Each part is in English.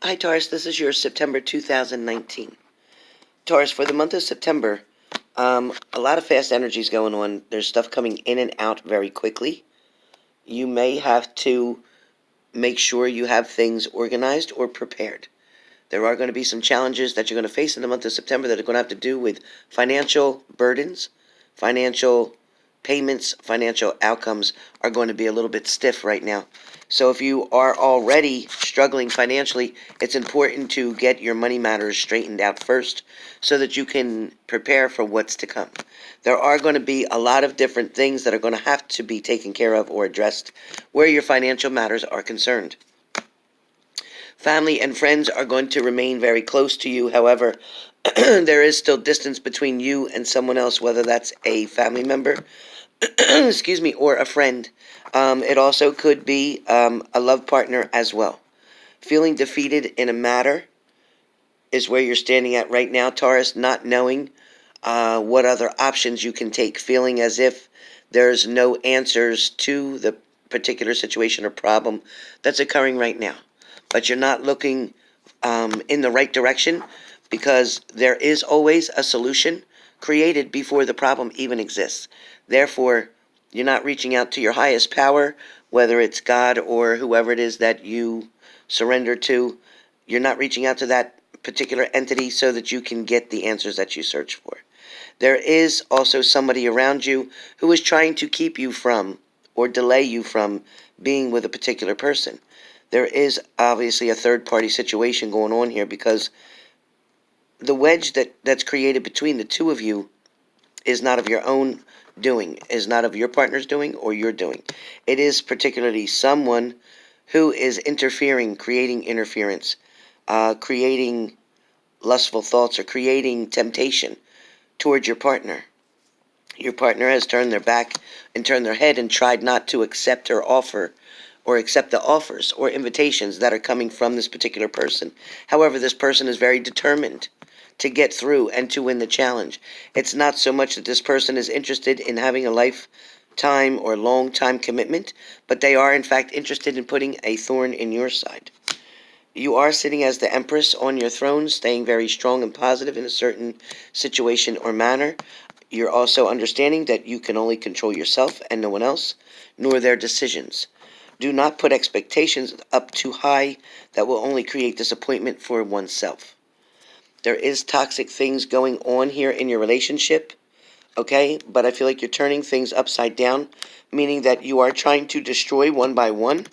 Hi Taurus, this is your September 2019. Taurus, for the month of September, a lot of fast energies going on. There's stuff coming in and out very quickly. You may have to make sure you have things organized or prepared. There are going to be some challenges that you're going to face in the month of September that are going to have to do with financial burdens, financial payments, financial outcomes are going to be a little bit stiff right now. So if you are already struggling financially, it's important to get your money matters straightened out first so that you can prepare for what's to come. There are going to be a lot of different things that are going to have to be taken care of or addressed where your financial matters are concerned. Family and friends are going to remain very close to you. However, there is still distance between you and someone else, whether that's a family member, excuse me, or a friend. It also could be a love partner as well. Feeling defeated in a matter is where you're standing at right now, Taurus, not knowing what other options you can take, feeling as if there's no answers to the particular situation or problem that's occurring right now. But you're not looking in the right direction because there is always a solution created before the problem even exists. Therefore, you're not reaching out to your highest power, whether it's God or whoever it is that you surrender to. You're not reaching out to that particular entity so that you can get the answers that you search for. There is also somebody around you who is trying to keep you from or delay you from being with a particular person. There is obviously a third-party situation going on here because the wedge that's created between the two of you is not of your own doing, is not of your partner's doing or your doing. It is particularly someone who is interfering, creating interference, creating lustful thoughts or creating temptation towards your partner. Your partner has turned their back and turned their head and tried not to accept or offer or accept the offers or invitations that are coming from this particular person. However, this person is very determined to get through and to win the challenge. It's not so much that this person is interested in having a lifetime or long-time commitment, but they are in fact interested in putting a thorn in your side. You are sitting as the Empress on your throne, staying very strong and positive in a certain situation or manner. You're also understanding that you can only control yourself and no one else, nor their decisions. Do not put expectations up too high that will only create disappointment for oneself. There is toxic things going on here in your relationship, okay? But I feel like you're turning things upside down, meaning that you are trying to destroy one by one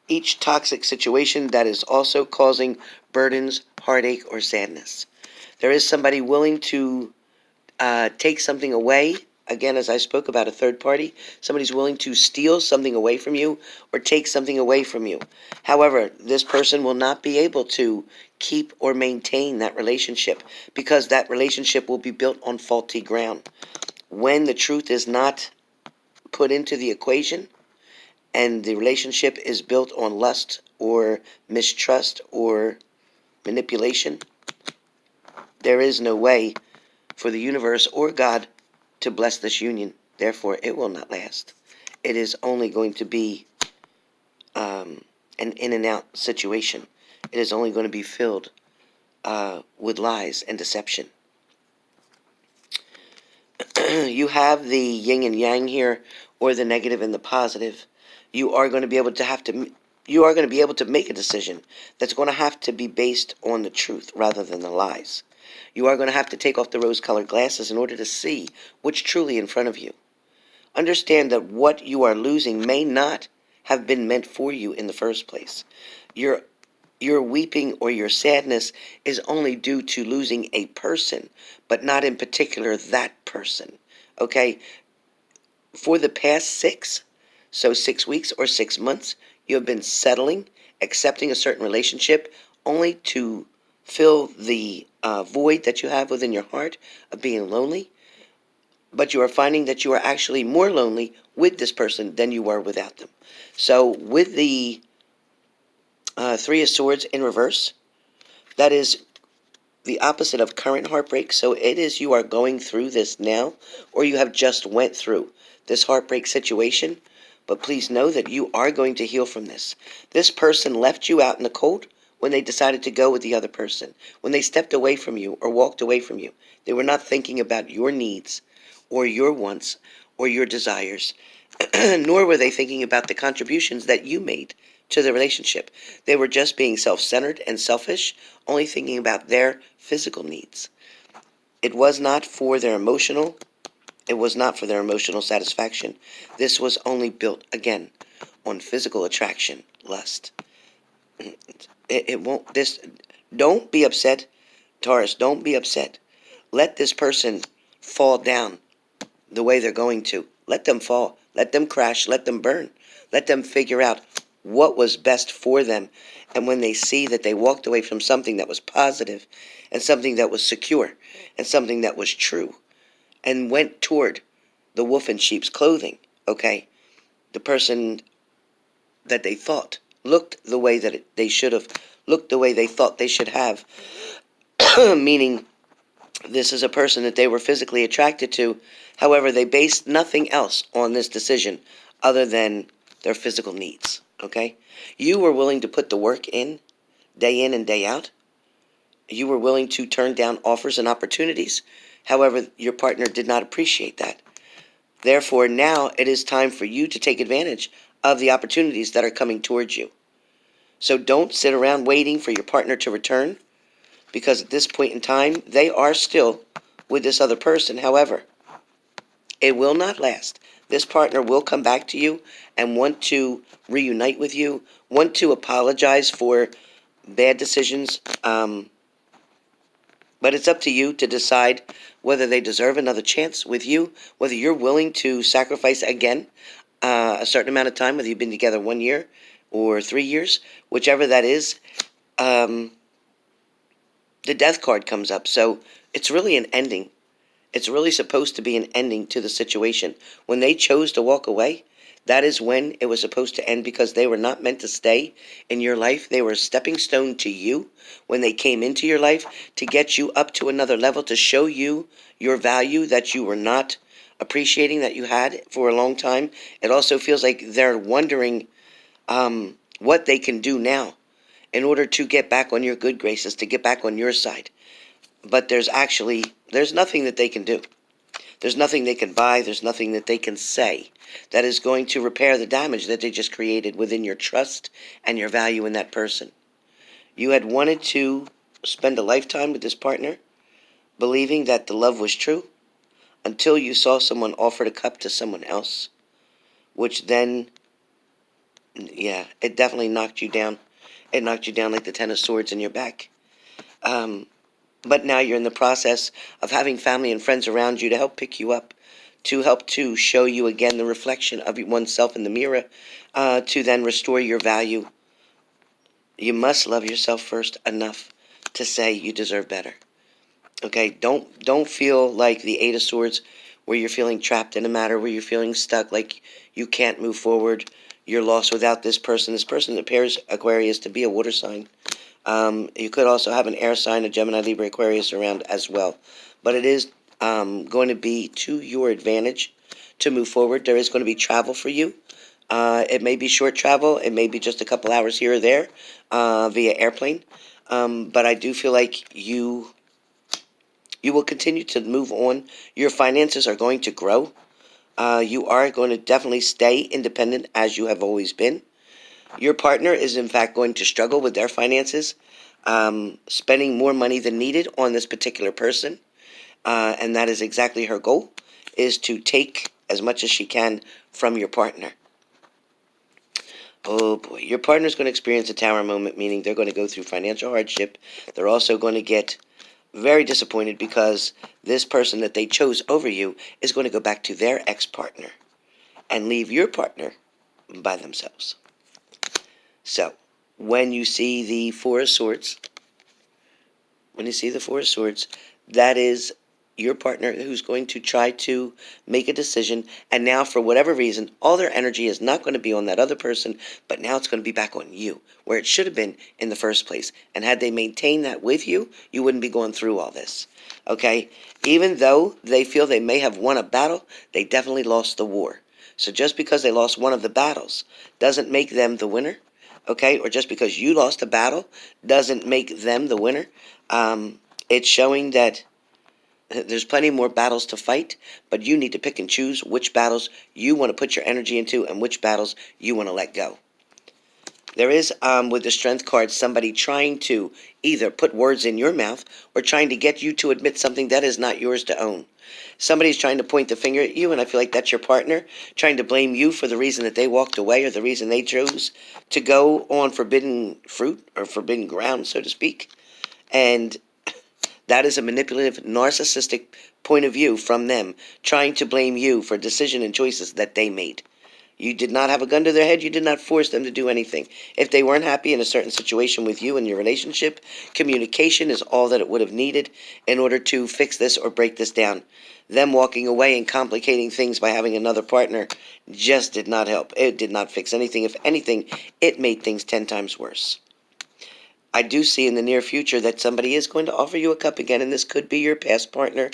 each toxic situation that is also causing burdens, heartache, or sadness. There is somebody willing to take something away. Again, as I spoke about a third party, somebody's willing to steal something away from you or take something away from you. However, this person will not be able to keep or maintain that relationship because that relationship will be built on faulty ground. When the truth is not put into the equation and the relationship is built on lust or mistrust or manipulation, there is no way for the universe or God to bless this union. Therefore, it will not last. It is only going to be an in and out situation. It is only going to be filled with lies and deception. You have the yin and yang here, or the negative and the positive. You are going to be able to make a decision that's going to have to be based on the truth rather than the lies. You are going to have to take off the rose-colored glasses in order to see what's truly in front of you. Understand that what you are losing may not have been meant for you in the first place. Your weeping or your sadness is only due to losing a person, but not in particular that person. Okay? For the past 6 weeks or 6 months, you have been settling, accepting a certain relationship, only to fill the void that you have within your heart of being lonely. But you are finding that you are actually more lonely with this person than you were without them. So with the Three of Swords in reverse, that is the opposite of current heartbreak. So it is you are going through this now, or you have just went through this heartbreak situation. But please know that you are going to heal from this. This person left you out in the cold when they decided to go with the other person, when they stepped away from you or walked away from you. They were not thinking about your needs or your wants or your desires, nor were they thinking about the contributions that you made to the relationship. They were just being self-centered and selfish, only thinking about their physical needs. It was not for their emotional satisfaction. This was only built, again, on physical attraction, lust. It won't, don't be upset, Taurus, don't be upset. Let this person fall down the way they're going to. Let them fall. Let them crash. Let them burn. Let them figure out what was best for them. And when they see that they walked away from something that was positive and something that was secure and something that was true and went toward the wolf in sheep's clothing, okay, the person that they thought looked the way that they should have, looked the way they thought they should have, meaning this is a person that they were physically attracted to. However, they based nothing else on this decision other than their physical needs, okay? You were willing to put the work in and day out. You were willing to turn down offers and opportunities. However, your partner did not appreciate that. Therefore, now it is time for you to take advantage of the opportunities that are coming towards you. So don't sit around waiting for your partner to return, because at this point in time, they are still with this other person. However, it will not last. This partner will come back to you and want to reunite with you, want to apologize for bad decisions, but it's up to you to decide whether they deserve another chance with you, whether you're willing to sacrifice again a certain amount of time, whether you've been together 1 year or 3 years, whichever that is. The death card comes up, so it's really an ending. It's really supposed to be an ending to the situation. When they chose to walk away, that is when it was supposed to end, because they were not meant to stay in your life. They were a stepping stone to you when they came into your life to get you up to another level, to show you your value that you were not appreciating, that you had for a long time. It also feels like they're wondering what they can do now in order to get back on your good graces, to get back on your side. But there's nothing that they can do. There's nothing they can buy. There's nothing that they can say that is going to repair the damage that they just created within your trust and your value in that person. You had wanted to spend a lifetime with this partner, believing that the love was true, until you saw someone offer a cup to someone else, which then, yeah, it definitely knocked you down. It knocked you down like the Ten of Swords in your back. But now you're in the process of having family and friends around you to help pick you up, to help to show you again the reflection of oneself in the mirror, to then restore your value. You must love yourself first enough to say you deserve better. Okay, don't feel like the Eight of Swords, where you're feeling trapped in a matter, where you're feeling stuck, like you can't move forward. You're lost without this person. This person appears, Aquarius, to be a water sign. You could also have an air sign, a Gemini, Libra, Aquarius around as well. But it is going to be to your advantage to move forward. There is going to be travel for you. It may be short travel. It may be just a couple hours here or there via airplane. But I do feel like you will continue to move on. Your finances are going to grow. You are going to definitely stay independent as you have always been. Your partner is in fact going to struggle with their finances, spending more money than needed on this particular person. And that is exactly her goal, is to take as much as she can from your partner. Oh boy, your partner's going to experience a tower moment, meaning they're going to go through financial hardship. They're also going to get very disappointed because this person that they chose over you is going to go back to their ex-partner and leave your partner by themselves. So, when you see the Four of Swords, that is your partner who's going to try to make a decision, and now for whatever reason, all their energy is not going to be on that other person, but now it's going to be back on you, where it should have been in the first place. And had they maintained that with you, you wouldn't be going through all this. Okay? Even though they feel they may have won a battle, they definitely lost the war. So just because they lost one of the battles doesn't make them the winner. okay? Or just because you lost a battle doesn't make them the winner. It's showing that there's plenty more battles to fight, but you need to pick and choose which battles you want to put your energy into and which battles you want to let go. There is, with the Strength card, somebody trying to either put words in your mouth or trying to get you to admit something that is not yours to own. Somebody's trying to point the finger at you, and I feel like that's your partner, trying to blame you for the reason that they walked away or the reason they chose to go on forbidden fruit or forbidden ground, so to speak. And that is a manipulative, narcissistic point of view from them, trying to blame you for decision and choices that they made. You did not have a gun to their head. You did not force them to do anything. If they weren't happy in a certain situation with you and your relationship, communication is all that it would have needed in order to fix this or break this down. Them walking away and complicating things by having another partner just did not help. It did not fix anything. If anything, it made things 10 times worse. I do see in the near future that somebody is going to offer you a cup again, and this could be your past partner,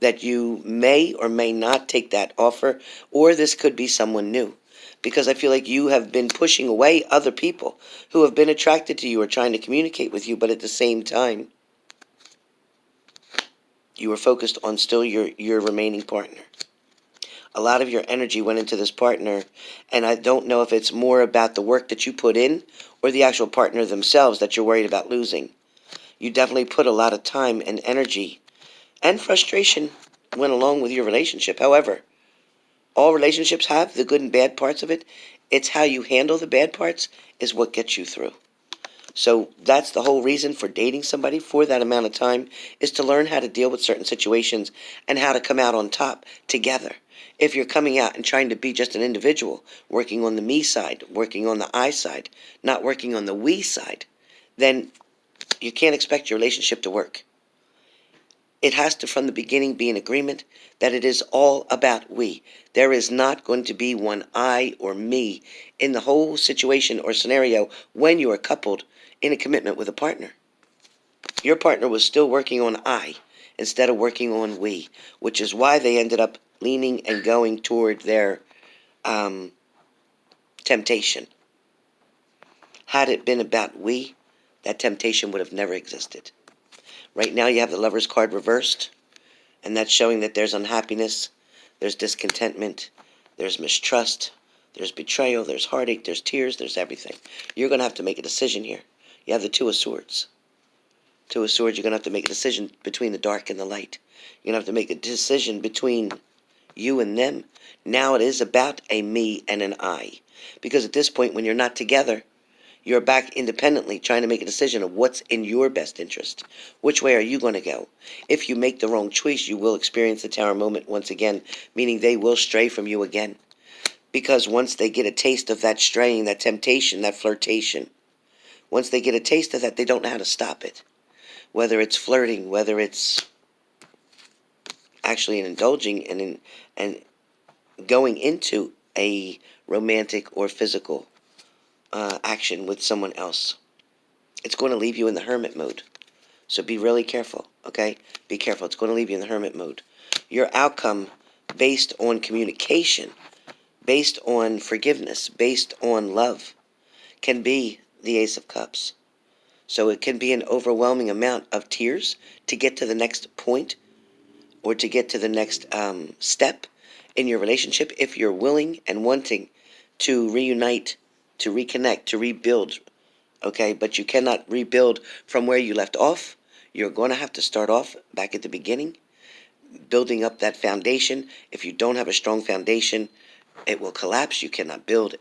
that you may or may not take that offer, or this could be someone new. Because I feel like you have been pushing away other people who have been attracted to you or trying to communicate with you, but at the same time, you were focused on still your remaining partner. A lot of your energy went into this partner, and I don't know if it's more about the work that you put in or the actual partner themselves that you're worried about losing. You definitely put a lot of time and energy and frustration went along with your relationship. However, all relationships have the good and bad parts of it. It's how you handle the bad parts is what gets you through. So that's the whole reason for dating somebody for that amount of time, is to learn how to deal with certain situations and how to come out on top together. If you're coming out and trying to be just an individual, working on the me side, working on the I side, not working on the we side, then you can't expect your relationship to work. It has to, from the beginning, be an agreement that it is all about we. There is not going to be one I or me in the whole situation or scenario when you are coupled in a commitment with a partner. Your partner was still working on I instead of working on we, which is why they ended up leaning and going toward their temptation. Had it been about we, that temptation would have never existed. Right now you have the Lover's card reversed, and that's showing that there's unhappiness, there's discontentment, there's mistrust, there's betrayal, there's heartache, there's tears, there's everything. You're going to have to make a decision here. You have the Two of Swords. Two of Swords, you're going to have to make a decision between the dark and the light. You're going to have to make a decision between you and them. Now it is about a me and an I. Because at this point, when you're not together, you're back independently trying to make a decision of what's in your best interest. Which way are you going to go? If you make the wrong choice, you will experience the Tower moment once again, meaning they will stray from you again. Because once they get a taste of that straying, that temptation, that flirtation, once they get a taste of that, they don't know how to stop it. Whether it's flirting, whether it's actually indulging and going into a romantic or physical action with someone else. It's going to leave you in the hermit mode. So be really careful, okay? Be careful. It's going to leave you in the hermit mode. Your outcome, based on communication, based on forgiveness, based on love, can be the Ace of Cups. So it can be an overwhelming amount of tears to get to the next point or to get to the next step in your relationship if you're willing and wanting to reunite, to reconnect, to rebuild, okay? But you cannot rebuild from where you left off. You're going to have to start off back at the beginning, building up that foundation. If you don't have a strong foundation, it will collapse. You cannot build.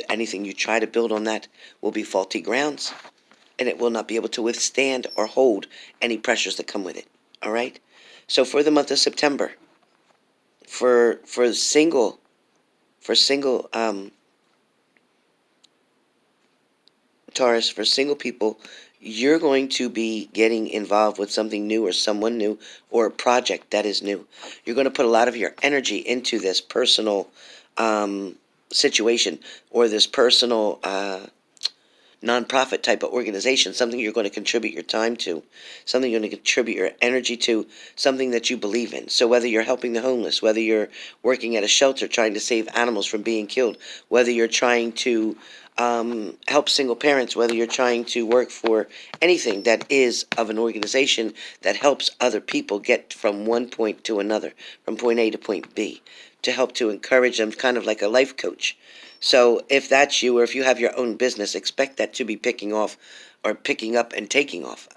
Anything you try to build on that will be faulty grounds, and it will not be able to withstand or hold any pressures that come with it, all right? So for the month of September, for single Taurus, for single people, you're going to be getting involved with something new or someone new or a project that is new. You're going to put a lot of your energy into this personal situation or this personal nonprofit type of organization, something you're going to contribute your time to, something you're going to contribute your energy to, something that you believe in. So whether you're helping the homeless, whether you're working at a shelter trying to save animals from being killed, whether you're trying to help single parents, whether you're trying to work for anything that is of an organization that helps other people get from one point to another, from point A to point B, to help to encourage them, kind of like a life coach. So if that's you, or if you have your own business, expect that to be picking off, or picking up and taking off.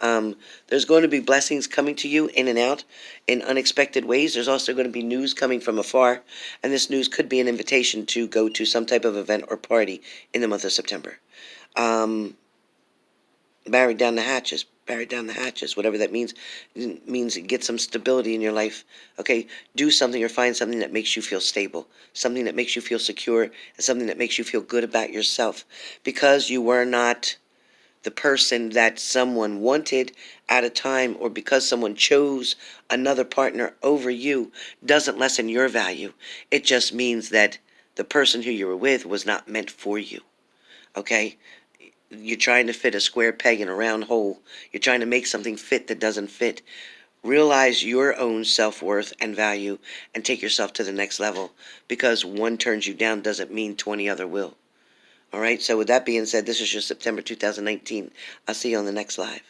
There's going to be blessings coming to you in and out in unexpected ways. There's also going to be news coming from afar, and this news could be an invitation to go to some type of event or party in the month of September. Married down the hatches. Buried down the hatches, whatever that means. It means get some stability in your life. Okay, do something or find something that makes you feel stable, something that makes you feel secure, and something that makes you feel good about yourself, because you were not the person that someone wanted at a time, or because someone chose another partner over you, doesn't lessen your value. It just means that the person who you were with was not meant for you. Okay? You're trying to fit a square peg in a round hole. You're trying to make something fit that doesn't fit. Realize your own self-worth and value and take yourself to the next level, because one turns you down doesn't mean 20 other will. All right, so with that being said, this is your September 2019. I'll see you on the next live.